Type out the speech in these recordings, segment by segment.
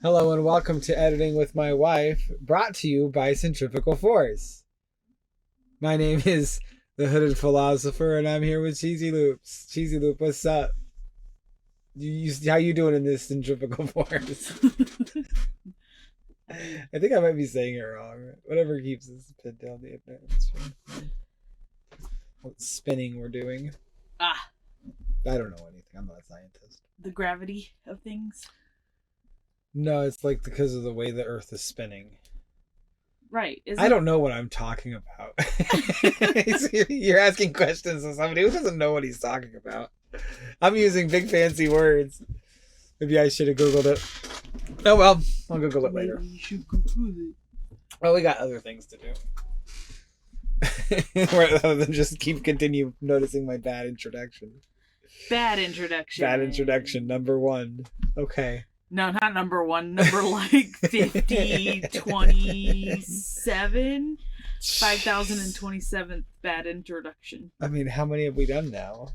Hello and welcome to Editing with My Wife, brought to you by Centrifugal Force. My name is The Hooded Philosopher, and I'm here with Cheesy Loops. Cheesy Loop, what's up? How you doing in this centrifugal force? I think I might be saying it wrong. Whatever keeps this pin down the atmosphere. What spinning we're doing. Ah, I don't know anything. I'm not a scientist. the gravity of things. No, it's like because of the way the Earth is spinning. Right. I don't know what I'm talking about. You're asking questions to somebody who doesn't know what he's talking about. I'm using big fancy words. Maybe I should have Googled it. Oh well, I'll Google it later. You should Google it. Well, we got other things to do. Rather than just continue noticing my bad introduction. Bad introduction. Bad introduction, number 1. Okay. No, not number 1. Number like 50, 27, 5,027th bad introduction. I mean, how many have we done now?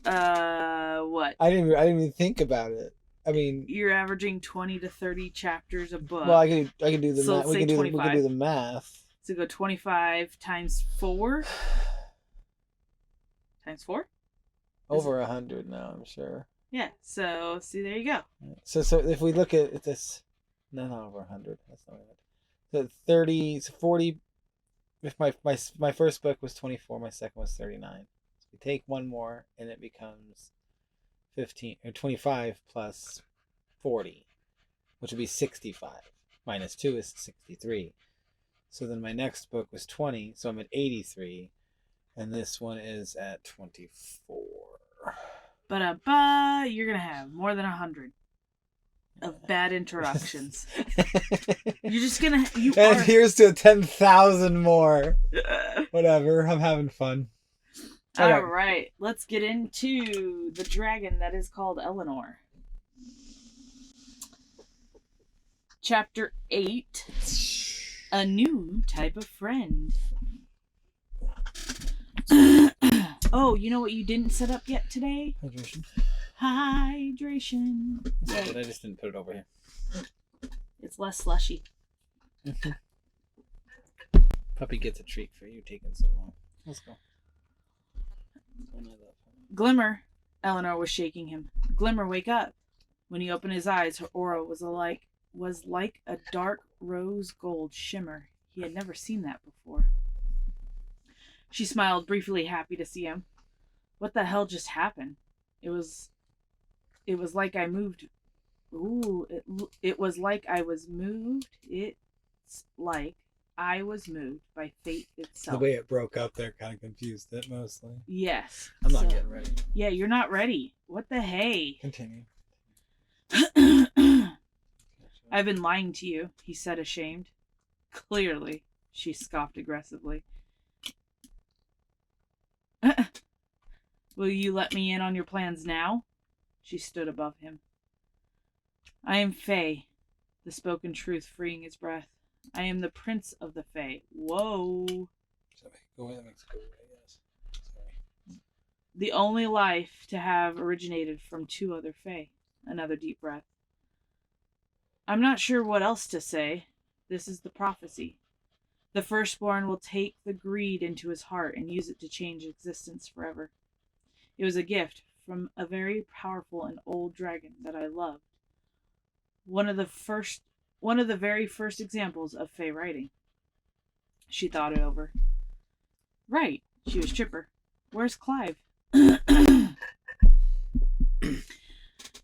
What? I didn't even think about it. I mean, you're averaging 20 to 30 chapters a book. Well, I can do the So math. We can do the math. So go 25 times 4. Times 4? Over 100 now, I'm sure. Yeah. So see, there you go. So if we look at this, no, not over 100. That's not it. So 30, 40. If my first book was 24, my second was 39. So we take one more, and it becomes 15 or 25 plus 40, which would be 65. Minus 2 is 63. So then my next book was 20, so I'm at 83, and this one is at 24. But you're gonna have more than 100 of bad introductions. You're just gonna. And here's to 10,000 more. Whatever. I'm having fun. Okay. All right, let's get into the dragon that is called Eleanor. Chapter 8. A new type of friend. Oh, you know what you didn't set up yet today? Hydration. Yeah, but I just didn't put it over here. It's less slushy. Puppy gets a treat for you taking so long. Let's go. Glimmer. Eleanor was shaking him. Glimmer, wake up. When he opened his eyes, her aura was like a dark rose gold shimmer. He had never seen that before. She smiled, briefly happy to see him. What the hell just happened? It was like I moved. Ooh, it was like I was moved. It's like I was moved by fate itself. The way it broke up there kind of confused it mostly. Yes. I'm not getting ready. Yeah, you're not ready. What the hey? Continue. I've been lying to you, he said, ashamed. Clearly, she scoffed aggressively. Will you let me in on your plans now? She stood above him. I am Fae, the spoken truth freeing his breath. I am the prince of the Fae. Whoa. Sorry. Go away, that makes it go away, yes. Sorry. The only life to have originated from 2 other Fae. Another deep breath. I'm not sure what else to say. This is the prophecy. The firstborn will take the greed into his heart and use it to change existence forever. It was a gift from a very powerful and old dragon that I loved. One of the very first examples of Fae writing. She thought it over. Right, she was chipper. Where's Clive? We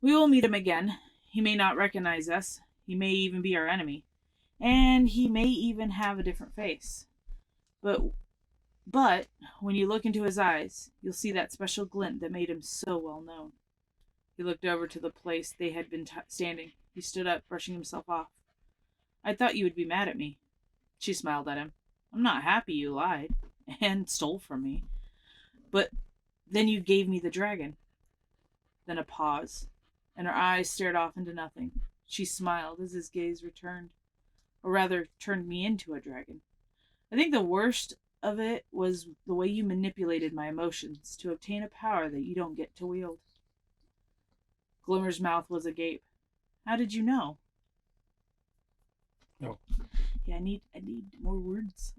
will meet him again. He may not recognize us. He may even be our enemy. And he may even have a different face. But when you look into his eyes, you'll see that special glint that made him so well known. He looked over to the place they had been standing. He stood up, brushing himself off. I thought you would be mad at me. She smiled at him. I'm not happy you lied and stole from me. But then you gave me the dragon. Then a pause, and her eyes stared off into nothing. She smiled as his gaze returned. Or rather, turned me into a dragon. I think the worst of it was the way you manipulated my emotions to obtain a power that you don't get to wield. Glimmer's mouth was agape. How did you know? Oh. Yeah, I need more words.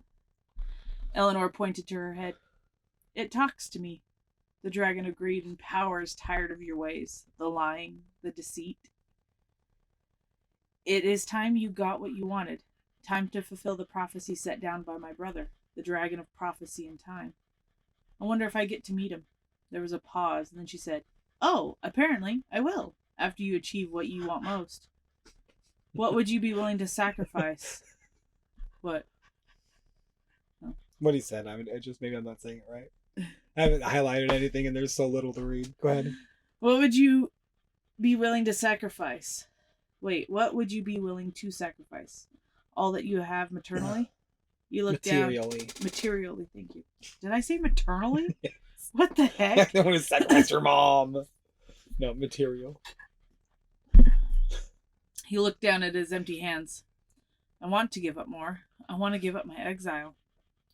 Eleanor pointed to her head. It talks to me. The dragon of greed and power is tired of your ways, the lying, the deceit. It is time you got what you wanted. Time to fulfill the prophecy set down by my brother, the dragon of prophecy and time. I wonder if I get to meet him. There was a pause, and then she said, Oh, apparently I will, after you achieve what you want most. What would you be willing to sacrifice? What? Oh. What he said. I just maybe I'm not saying it right. I haven't highlighted anything, and there's so little to read. Go ahead. What would you be willing to sacrifice? Wait, what would you be willing to sacrifice? All that you have maternally? You look Materially. down. Materially, thank you. Did I say maternally? Yes. What the I heck? don't want to sacrifice your mom. No, material. He looked down at his empty hands. I want to give up more. I want to give up my exile.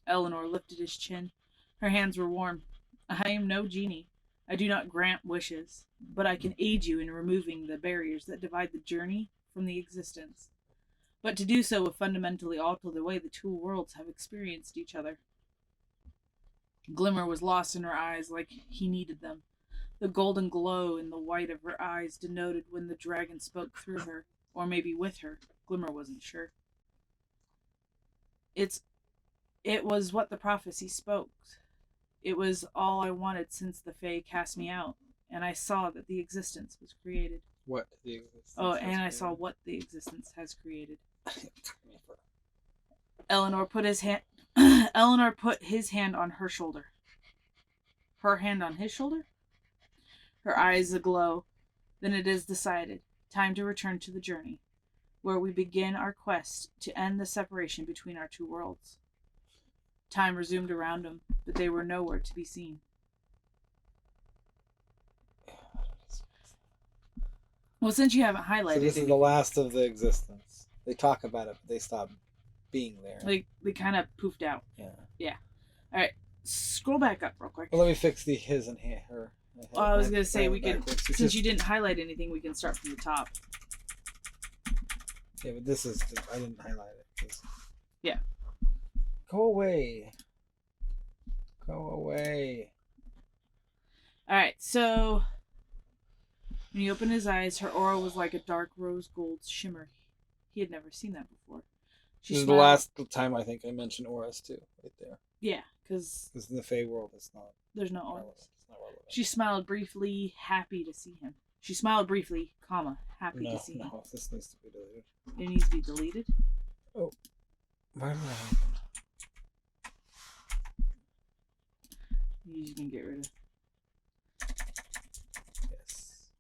Eleanor lifted his chin. Her hands were warm. I am no genie. I do not grant wishes, but I can aid you in removing the barriers that divide the journey from the existence. But to do so would fundamentally alter the way the two worlds have experienced each other. Glimmer was lost in her eyes like he needed them. The golden glow in the white of her eyes denoted when the dragon spoke through her, or maybe with her. Glimmer wasn't sure. It was what the prophecy spoke. It was all I wanted since the Fae cast me out, and I saw that the existence was created. What the existence? Oh, and I saw what the existence has created. Eleanor put his hand. Eleanor put his hand on her shoulder. Her hand on his shoulder? Her eyes aglow. Then it is decided. Time to return to the journey, where we begin our quest to end the separation between our two worlds. Time resumed around them, but they were nowhere to be seen. Well, since you haven't highlighted So this it, is the last of the existence. They talk about it, but they stop being there. they kind of poofed out. Yeah. All right, scroll back up real quick. Well, let me fix the his and her. Well, I was gonna say I we had it could, backwards. since you didn't highlight anything, we can start from the top. Yeah, but this is I didn't highlight it. Yeah. Go away. Go away. All right, so when he opened his eyes, her aura was like a dark rose gold shimmer. He had never seen that before. This is the last time I think I mentioned auras too, right there. Yeah, because in the Fae world, it's not. There's no auras. It's not relevant. She smiled briefly, happy to see him. She smiled briefly, happy to see him. No, this needs to be deleted. It needs to be deleted? Oh. Why did that happen? You just can get rid of. Yes.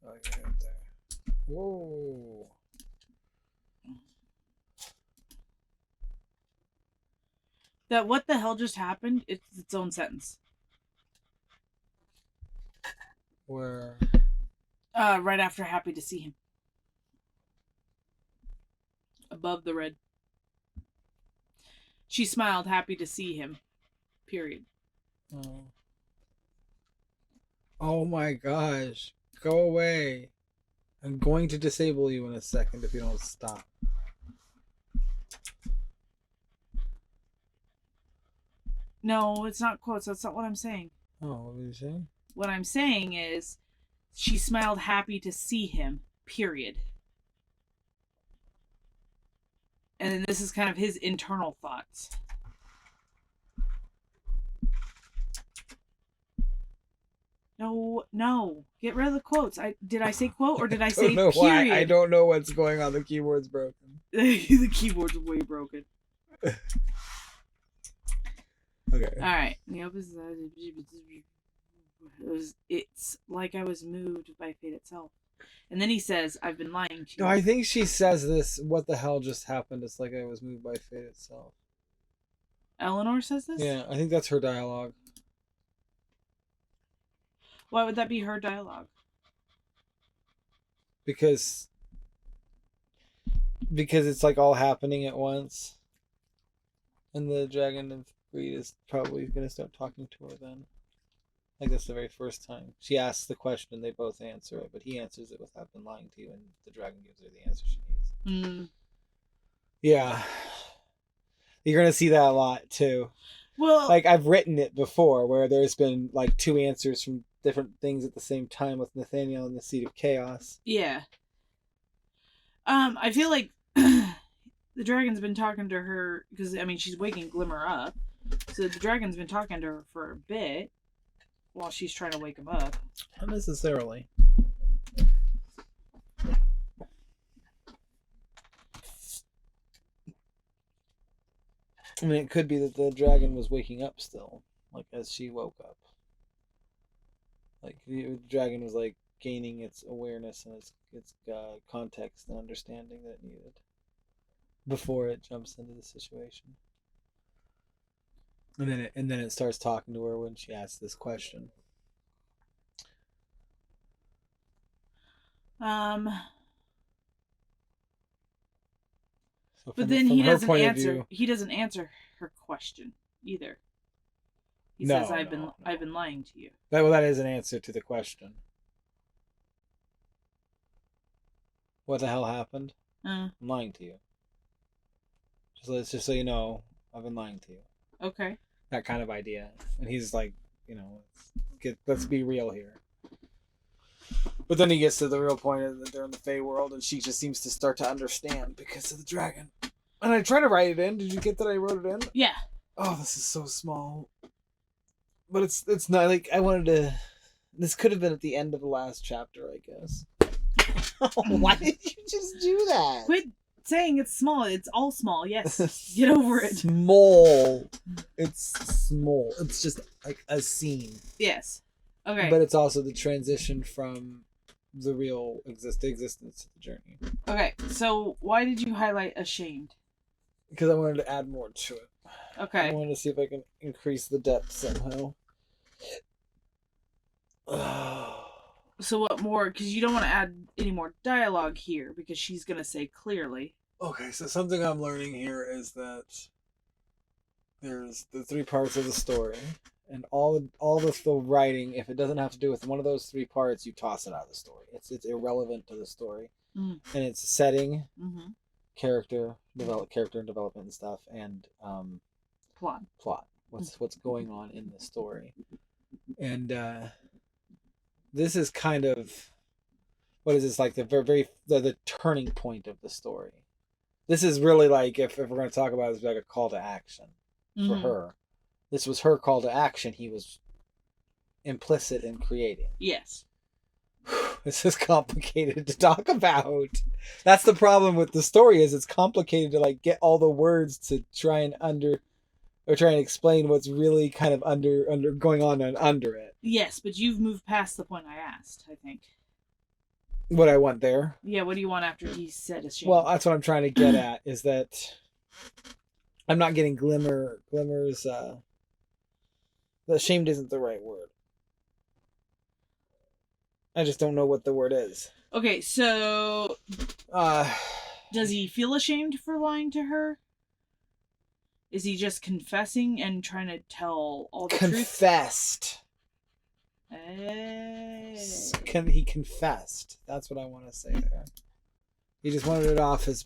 Oh, I got it there. Whoa. That what the hell just happened? It's its own sentence. Where? Right after happy to see him. Above the red. She smiled, happy to see him. Period. Oh. Oh my gosh. Go away. I'm going to disable you in a second if you don't stop. No, it's not quotes. That's not what I'm saying. Oh, what did you say? What I'm saying is she smiled happy to see him. Period. And then this is kind of his internal thoughts. No. Get rid of the quotes. Did I say quote or did I say period? Why. I don't know what's going on. The keyboard's broken. The keyboard's way broken. Okay. Alright. It's like I was moved by fate itself. And then he says, I've been lying to you. No, I think she says this, what the hell just happened? It's like I was moved by fate itself. Eleanor says this? Yeah, I think that's her dialogue. Why would that be her dialogue? Because it's like all happening at once. And the dragon of greed is probably going to start talking to her then. Like that's the very first time she asks the question, they both answer it, but he answers it with "I've been lying to you," and the dragon gives her the answer she needs. Mm. Yeah, you're gonna see that a lot too. Well, Like I've written it before, where there's been like two answers from different things at the same time with Nathaniel and the Seed of Chaos. yeah. I feel like the dragon's been talking to her because I mean she's waking Glimmer up, so the dragon's been talking to her for a bit while she's trying to wake him up. Not necessarily. I mean, it could be that the dragon was waking up still, like as she woke up. Like the dragon was like gaining its awareness and its context and understanding that it needed before it jumps into the situation. And then it starts talking to her when she asks this question. So But then he her doesn't point of answer. view, He doesn't answer her question either. He No, says, "I've no. been lying to you." that is an answer to the question. What the hell happened? I'm lying to you. Just so you know, I've been lying to you. Okay. That kind of idea. And he's like, let's be real here. But then he gets to the real point of that they're in the Fey world, and she just seems to start to understand because of the dragon. And I try to write it in. Did you get that I wrote it in? Yeah. Oh, this is so small. But it's not like I wanted to. This could have been at the end of the last chapter, I guess. Why did you just do that? Quit saying it's small. It's all small. Yes. Get over it. Small. It's small. It's just like a scene. Yes. Okay. But it's also the transition from the real existence to the journey. Okay. So why did you highlight ashamed? Because I wanted to add more to it. Okay. I wanted to see if I can increase the depth somehow. So what more? Because you don't want to add any more dialogue here because she's gonna say clearly. Okay, so something I'm learning here is that there's the three parts of the story, and all the writing, if it doesn't have to do with one of those three parts, you toss it out of the story. It's irrelevant to the story, and it's setting, character and development and stuff, and plot. What's going on in the story, and this is kind of what is this like the turning point of the story. This is really like if we're going to talk about it, it's like a call to action for her. This was her call to action. He was implicit in creating. Yes. This is complicated to talk about. That's the problem with the story is it's complicated to like get all the words to try and explain what's really kind of under going on and under it. Yes, but you've moved past the point I asked, I think. What I want there? Yeah, what do you want after he said ashamed? Well, that's what I'm trying to get at is that I'm not getting Glimmer's ashamed isn't the right word. I just don't know what the word is. Okay, so does he feel ashamed for lying to her? Is he just confessing and trying to tell all the truth? Confessed. He confessed. That's what I want to say there. He just wanted it off his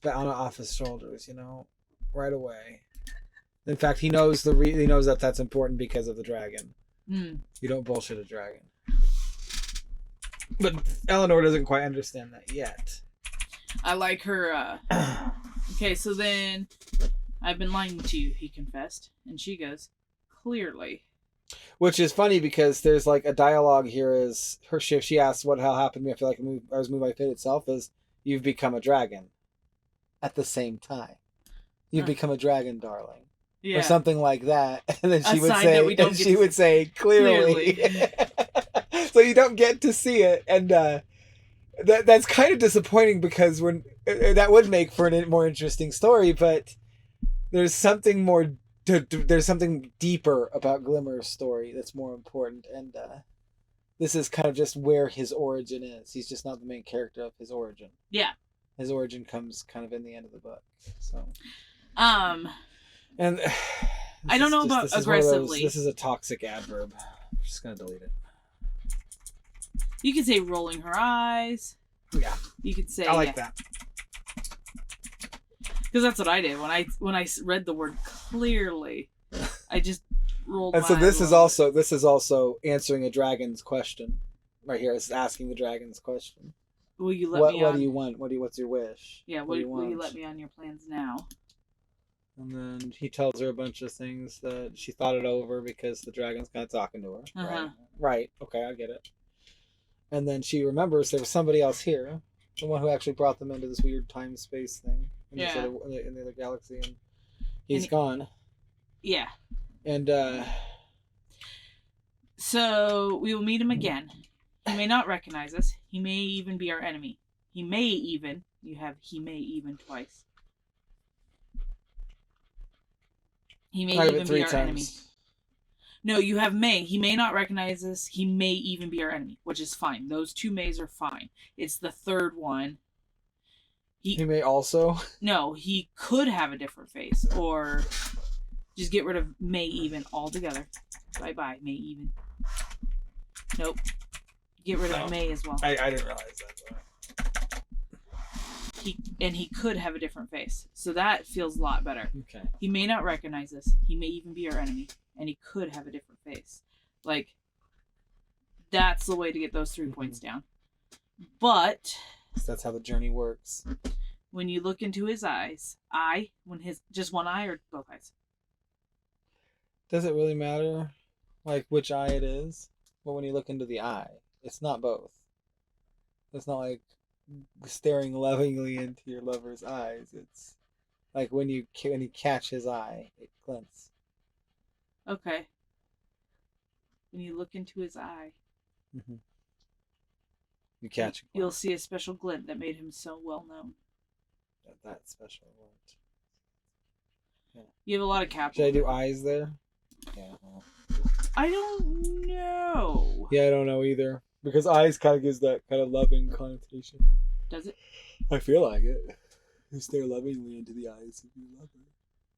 shoulders, right away. In fact, he knows that that's important because of the dragon. You don't bullshit a dragon. But Eleanor doesn't quite understand that yet. I like her. Okay, so then I've been lying to you, he confessed. And she goes, clearly. Which is funny because there's like a dialogue here is her shift. She asks what hell happened to me. I feel like I was moved by fate itself is you've become a dragon at the same time. You've become a dragon, darling. Yeah. Or something like that. And then she would say clearly. So you don't get to see it. And that's kind of disappointing because that would make for a more interesting story, but there's something more there's something deeper about Glimmer's story that's more important, and this is kind of just where his origin is. He's just not the main character of his origin. Yeah, his origin comes kind of in the end of the book. So, and I don't know about aggressively. This is a toxic adverb. I'm just gonna delete it. You could say rolling her eyes. Yeah. You could say I like that. because that's what I did when I read the word clearly. I just rolled. And my so eyes this is also answering a dragon's question. Right here, it's asking the dragon's question. Will you let me on? What do you want? What's your wish? Yeah, what do you will want? you let me on your plans now? And then he tells her a bunch of things that she thought it over because the dragon's kind of talking to her. Uh-huh. Right. Okay, I get it. And then she remembers there was somebody else here, the one who actually brought them into this weird time space thing in Yeah. in the other galaxy, and he's gone. Yeah. And so we will meet him again. He may not recognize us. He may even be our enemy. He may even twice. He may even be our enemy. No, you have may. He may not recognize us. He may even be our enemy, which is fine. Those two mays are fine. It's the third one. He may also. No, he could have a different face, or just get rid of may even altogether. Bye, may even. Nope. Get rid of may as well. I didn't realize that. He could have a different face, so that feels a lot better. Okay. He may not recognize us. He may even be our enemy, and he could have a different face. Like, that's the way to get those 3 points down. But So that's how the journey works. when you look into his eyes, just one eye or both eyes? Does it really matter, like which eye it is? But when you look into the eye, it's not both. It's not like staring lovingly into your lover's eyes. It's like when you catch his eye, it glints. Okay. When you look into his eye, Mm-hmm. You catch a glint. you'll see a special glint that made him so well known. That special glint. Yeah. You have a lot of capital. Should I do eyes there? Yeah. I don't know. Yeah, I don't know either. Because eyes kind of gives that kind of loving connotation. Does it? I feel like it. You stare lovingly into the eyes of your lover.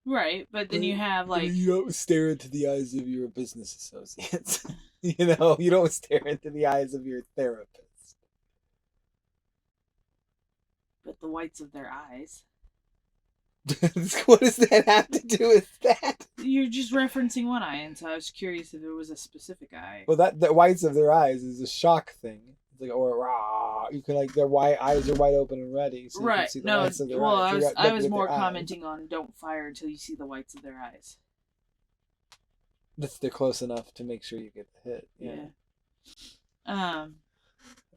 Right, but then you have like You don't stare into the eyes of your business associates. You don't stare into the eyes of your therapist. but the whites of their eyes. What does that have to do with that? You're just referencing one eye, and so I was curious if there was a specific eye. Well, the whites of their eyes is a shock thing. It's like, or rah, you can like their eyes are wide open and ready, so you right? can see the No, whites of their well, eyes. I was more commenting on don't fire until you see the whites of their eyes. They're close enough to make sure you get the hit. Yeah.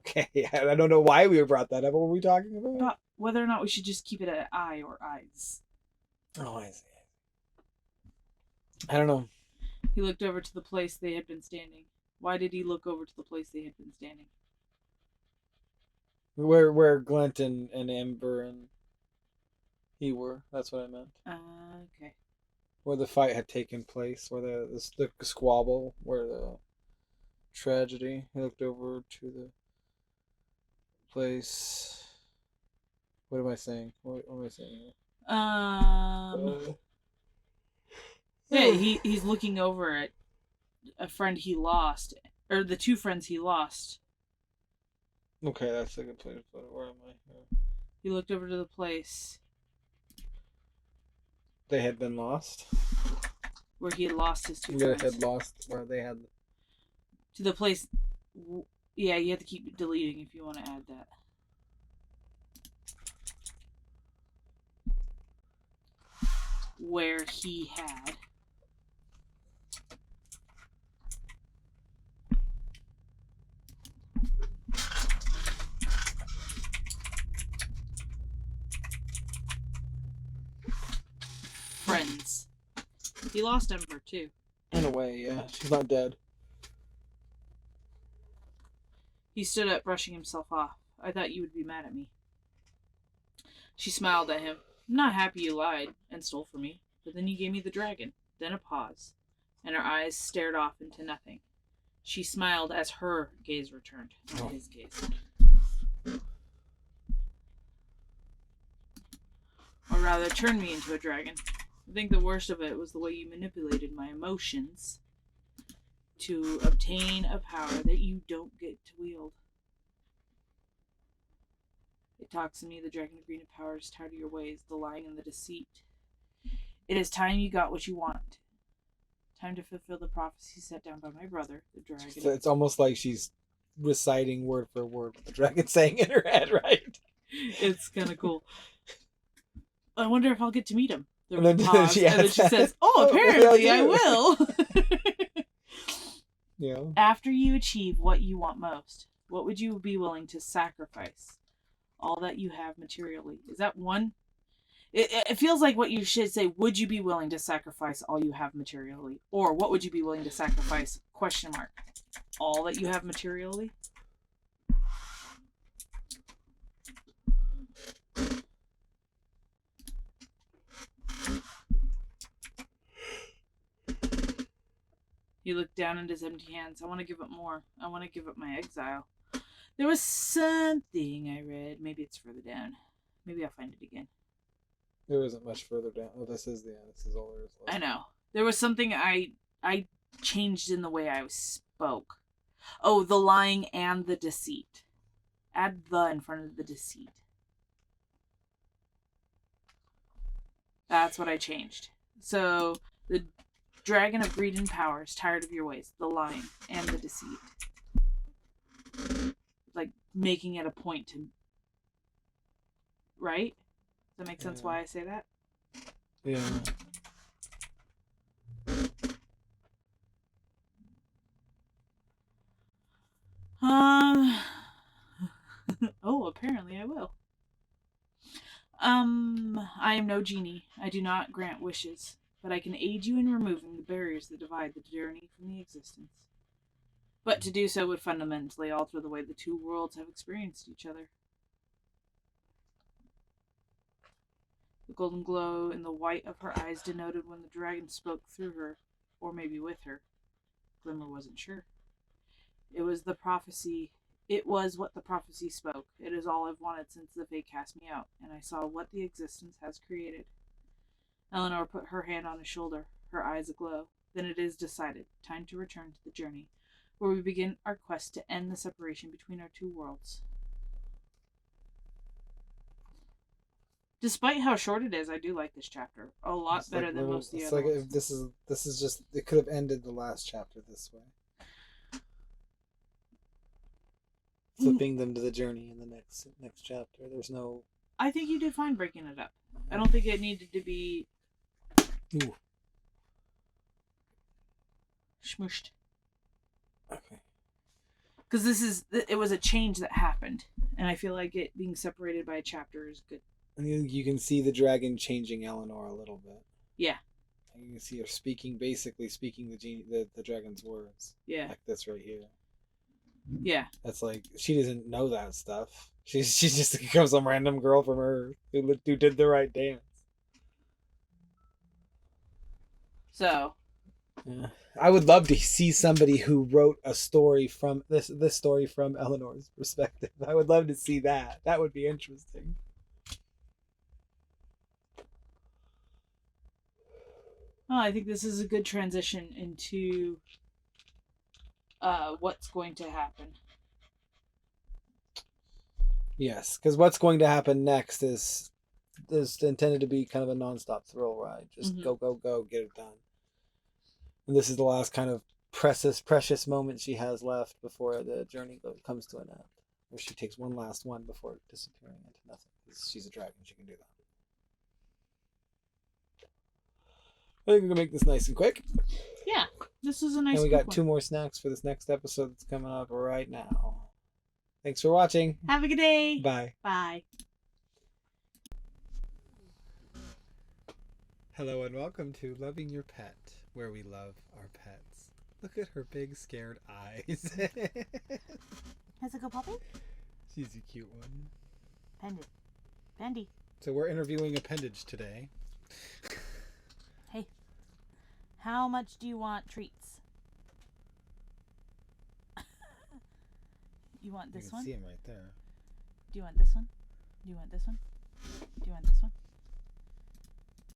Okay, I don't know why we brought that up. What were we talking about? Whether or not we should just keep it at eye or eyes. Oh, I see. I don't know. He looked over to the place they had been standing. Why did he look over to the place they had been standing? Where Glint and Amber and he were. That's what I meant. Okay. Where the fight had taken place, where the squabble, where the tragedy. He looked over to the place. What am I saying? What am I saying? Yeah, he's looking over at a friend he lost, or the two friends he lost. Okay, that's a good place to put it. Where am I? He looked over to the place They had been lost. where he had lost his two Where friends. they had lost, where they had. To the place. Yeah, you have to keep deleting if you want to add that. Where he had. Friends. He lost Ember too. In a way, yeah. She's not dead. He stood up, brushing himself off. I thought you would be mad at me. She smiled at him. I'm not happy you lied and stole from me, but then you gave me the dragon. Then a pause, and her eyes stared off into nothing. She smiled as her gaze returned, not his gaze. Or rather, turned me into a dragon. I think the worst of it was the way you manipulated my emotions to obtain a power that you don't get to wield. It talks to me, the dragon of green and power is tired of your ways, the lying and the deceit. It is time you got what you want. Time to fulfill the prophecy set down by my brother, the dragon. So it's almost like she's reciting word for word what the dragon's saying in her head, right? It's kind of cool. I wonder if I'll get to meet him. And then she and then adds she that. says, "Oh, Oh, apparently I I do." will." Yeah. After you achieve what you want most, what would you be willing to sacrifice? All that you have materially. Is that one? It feels like what you should say. Would you be willing to sacrifice all you have materially, or what would you be willing to sacrifice? Question mark. All that you have materially. He looked down at his empty hands. I want to give up more. I want to give up my exile. There was something I read. Maybe it's further down. Maybe I'll find it again. There isn't much further down. Oh, this is the end. This is all there is left. I know. There was something I changed in the way I spoke. Oh, the lying and the deceit. Add the in front of the deceit. That's what I changed. So, the dragon of greed and power is tired of your ways. The lying and the deceit. Like, making it a point to... Right? Does that make sense why I say that? Yeah. Oh, apparently I will. I am no genie. I do not grant wishes, but I can aid you in removing the barriers that divide the journey from the existence. But to do so would fundamentally alter the way the two worlds have experienced each other. The golden glow in the white of her eyes denoted when the dragon spoke through her, or maybe with her. Glimmer wasn't sure. It was the prophecy. It was what the prophecy spoke. It is all I've wanted since the fate cast me out, and I saw what the existence has created. Eleanor put her hand on his shoulder, her eyes aglow. Then it is decided. Time to return to the journey, where we begin our quest to end the separation between our two worlds. Despite how short it is, I do like this chapter a lot It's better like than little, most of the it's other like ones. if this is just it could have ended the last chapter this way. Flipping them to the journey in the next chapter. There's no. I think you did fine breaking it up. I don't think it needed to be Ooh. smushed. Okay. Because it was a change that happened, and I feel like it being separated by a chapter is good. And you can see the dragon changing Eleanor a little bit. Yeah. And you can see her basically speaking the dragon's words. Yeah. Like this right here. Yeah. That's like she doesn't know that stuff. She's just becomes some random girl from Earth who did the right dance. So. Yeah. I would love to see somebody who wrote a story from this story from Eleanor's perspective. I would love to see that. That would be interesting. Well, I think this is a good transition into what's going to happen. Yes, because what's going to happen next is intended to be kind of a nonstop thrill ride. Just go, get it done. And this is the last kind of precious moment she has left before the journey comes to an end. Where she takes one last one before disappearing into nothing. Because she's a dragon, she can do that. I think we're gonna make this nice and quick. Yeah, this is a nice. And we got 2 more snacks for this next episode that's coming up right now. Thanks for watching. Have a good day. Bye. Bye. Hello and welcome to Loving Your Pet, where we love our pets. Look at her big scared eyes. Has it go puppy? She's a cute one. Pendant. Bendy. So we're interviewing Appendage today. Hey, how much do you want treats? You want this one? You can see him right there. Do you want this one? Do you want this one? Do you want this one?